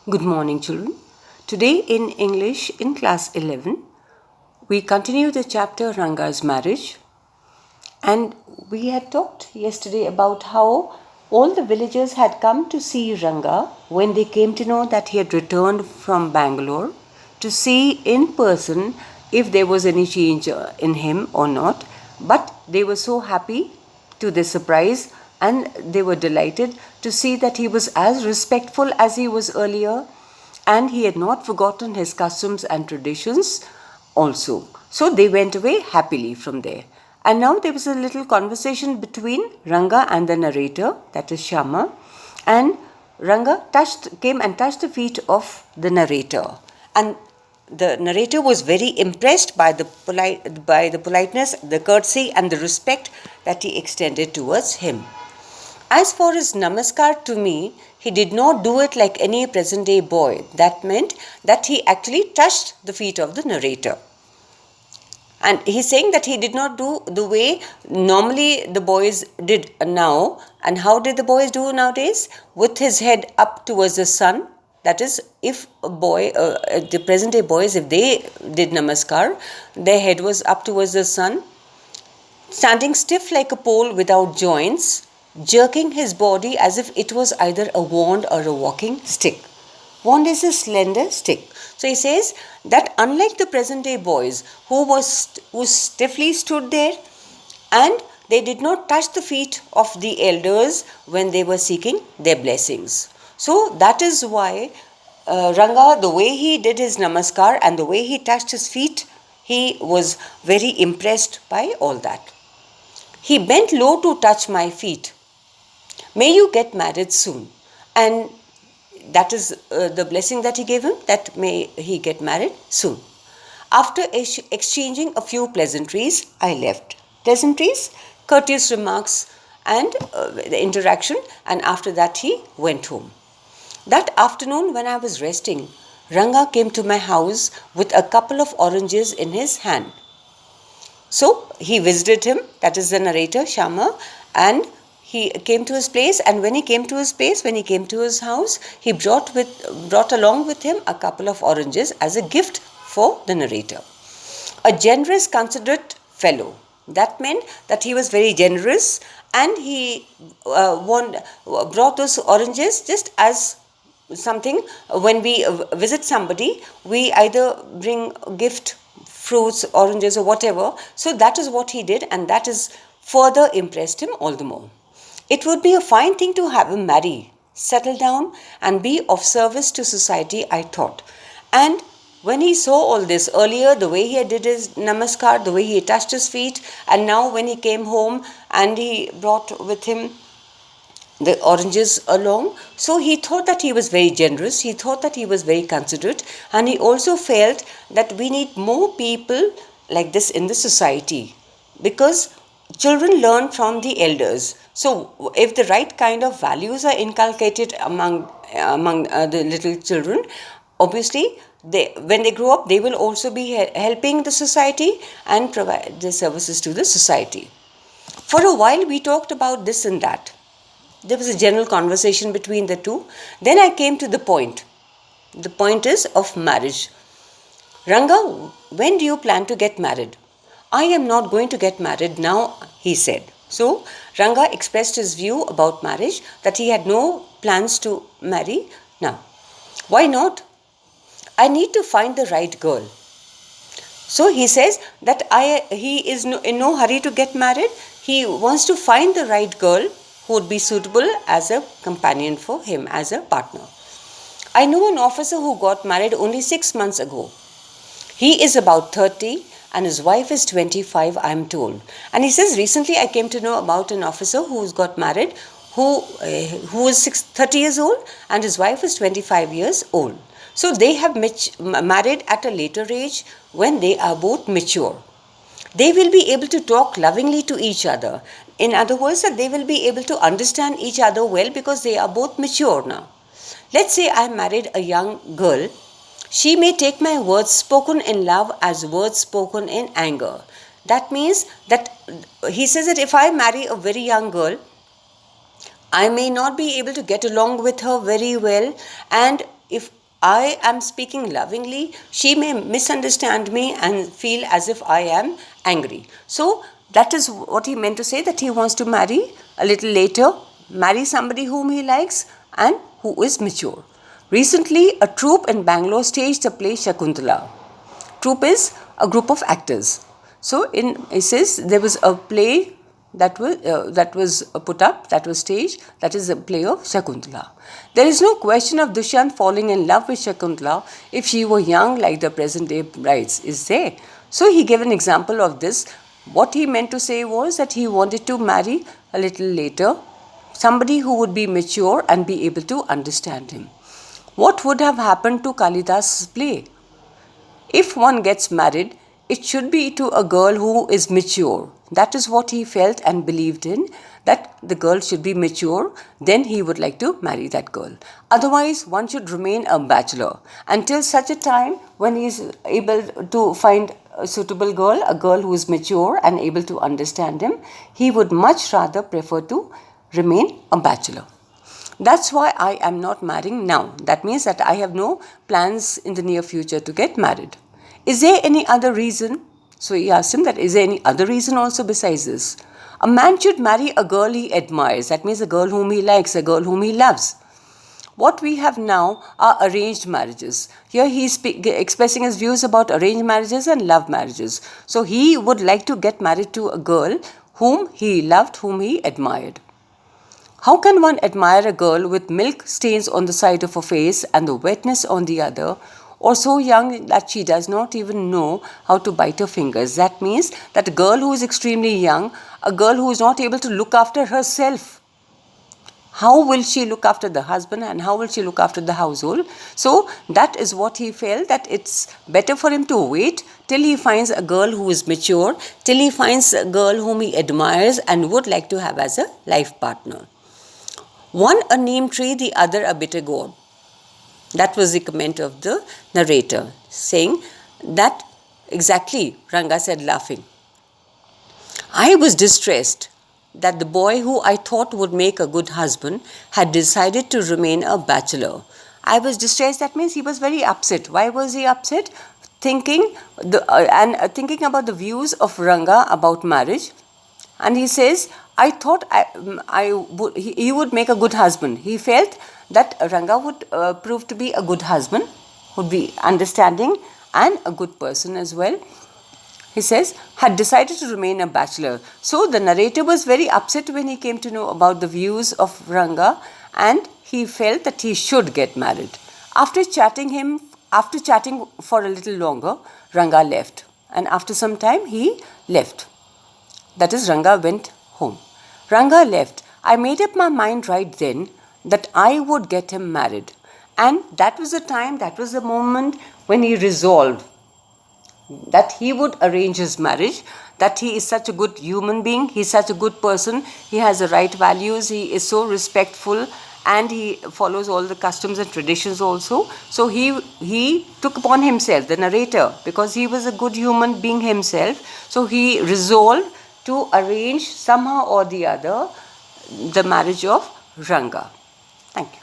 Good morning, children. Today in English in class 11, we continue the chapter Ranga'S marriage. And we had talked yesterday about how all the villagers had come to see Ranga when they came to know that he had returned from Bangalore to see in person if there was any change in him or not. But they were so happy to their surprise and they were delighted to see that he was as respectful as he was earlier and he had not forgotten his customs and traditions also. So they went away happily from there. And now there was a little conversation between Ranga and the narrator, that is Shama, and Ranga came and touched the feet of the narrator. And the narrator was very impressed by the politeness, the courtesy, and the respect that he extended towards him. As for his namaskar to me, he did not do it like any present day boy. That meant that he actually touched the feet of the narrator. And he's saying that he did not do the way normally the boys did now. And how did the boys do nowadays? With his head up towards the sun. That is, if a boy, the present day boys, if they did namaskar, their head was up towards the sun, standing stiff like a pole without joints, jerking his body as if it was either a wand or a walking stick. Wand is a slender stick. So he says that unlike the present day boys who stiffly stood there and they did not touch the feet of the elders when they were seeking their blessings. So that is why Ranga, the way he did his namaskar and the way he touched his feet, he was very impressed by all that. He bent low to touch my feet. May you get married soon. And that is the blessing that he gave him, that may he get married soon. After exchanging a few pleasantries, I left. Pleasantries, courteous remarks and the interaction, and after that he went home. That afternoon when I was resting, Ranga came to my house with a couple of oranges in his hand. So he visited him, that is the narrator, Shama, and he came to his place, and when he came to his house, he brought along with him a couple of oranges as a gift for the narrator. A generous, considerate fellow. That meant that he was very generous, and he brought those oranges just as something. When we visit somebody, we either bring a gift, fruits, oranges or whatever. So that is what he did, and that is further impressed him all the more. It would be a fine thing to have him marry, settle down and be of service to society, I thought. And when he saw all this earlier, the way he did his namaskar, the way he touched his feet, and now when he came home and he brought with him the oranges along, so he thought that he was very generous, he thought that he was very considerate, and he also felt that we need more people like this in the society, because children learn from the elders. So if the right kind of values are inculcated among the little children, obviously when they grow up, they will also be helping the society and provide the services to the society. For a while we talked about this and that. There was a general conversation between the two. Then I came to the point. The point is of marriage. Ranga, when do you plan to get married? I am not going to get married now, he said. So Ranga expressed his view about marriage, that he had no plans to marry now. Why not? I need to find the right girl. So he says that he is in no hurry to get married. He wants to find the right girl who would be suitable as a companion for him, as a partner. I know an officer who got married only 6 months ago. He is about 30 and his wife is 25, I am told. And he says, recently I came to know about an officer who's got married, who is 30 years old and his wife is 25 years old. So they have married at a later age when they are both mature. They will be able to talk lovingly to each other. In other words, that they will be able to understand each other well because they are both mature now. Let's say I married a young girl. She may take my words spoken in love as words spoken in anger. That means that he says that if I marry a very young girl, I may not be able to get along with her very well, and if I am speaking lovingly, she may misunderstand me and feel as if I am angry. So that is what he meant to say, that he wants to marry a little later, marry somebody whom he likes and who is mature. Recently, a troupe in Bangalore staged the play Shakuntala. Troupe is a group of actors. So it says there was a play that was put up, that was staged, that is a play of Shakuntala. There is no question of Dushyant falling in love with Shakuntala if she were young like the present day brides, is there? So he gave an example of this. What he meant to say was that he wanted to marry a little later, somebody who would be mature and be able to understand him. What would have happened to Kalidas' play? If one gets married, it should be to a girl who is mature. That is what he felt and believed in, that the girl should be mature, then he would like to marry that girl. Otherwise, one should remain a bachelor until such a time when he is able to find a suitable girl, a girl who is mature and able to understand him. He would much rather prefer to remain a bachelor. That's why I am not marrying now. That means that I have no plans in the near future to get married. Is there any other reason? So he asked him that, is there any other reason also besides this? A man should marry a girl he admires. That means a girl whom he likes, a girl whom he loves. What we have now are arranged marriages. Here he is expressing his views about arranged marriages and love marriages. So he would like to get married to a girl whom he loved, whom he admired. How can one admire a girl with milk stains on the side of her face and the wetness on the other, or so young that she does not even know how to bite her fingers? That means that a girl who is extremely young, a girl who is not able to look after herself, how will she look after the husband and how will she look after the household? So that is what he felt, that it's better for him to wait till he finds a girl who is mature, till he finds a girl whom he admires and would like to have as a life partner. One a neem tree, the other a bitter gourd. That was the comment of the narrator, saying that exactly, Ranga said, laughing. I was distressed that the boy who I thought would make a good husband had decided to remain a bachelor. I was distressed, that means he was very upset. Why was he upset? Thinking about the views of Ranga about marriage. And he says, I thought he would make a good husband. He felt that Ranga would prove to be a good husband, would be understanding and a good person as well. He says, had decided to remain a bachelor. So the narrator was very upset when he came to know about the views of Ranga, and he felt that he should get married. After chatting for a little longer, Ranga left. And after some time, he left. That is, Ranga went home. Ranga left. I made up my mind right then that I would get him married. And that was the time, that was the moment when he resolved that he would arrange his marriage, that he is such a good human being, he is such a good person, he has the right values, he is so respectful, and he follows all the customs and traditions also. So he took upon himself, the narrator, because he was a good human being himself, so he resolved to arrange somehow or the other the marriage of Ranga. Thank you.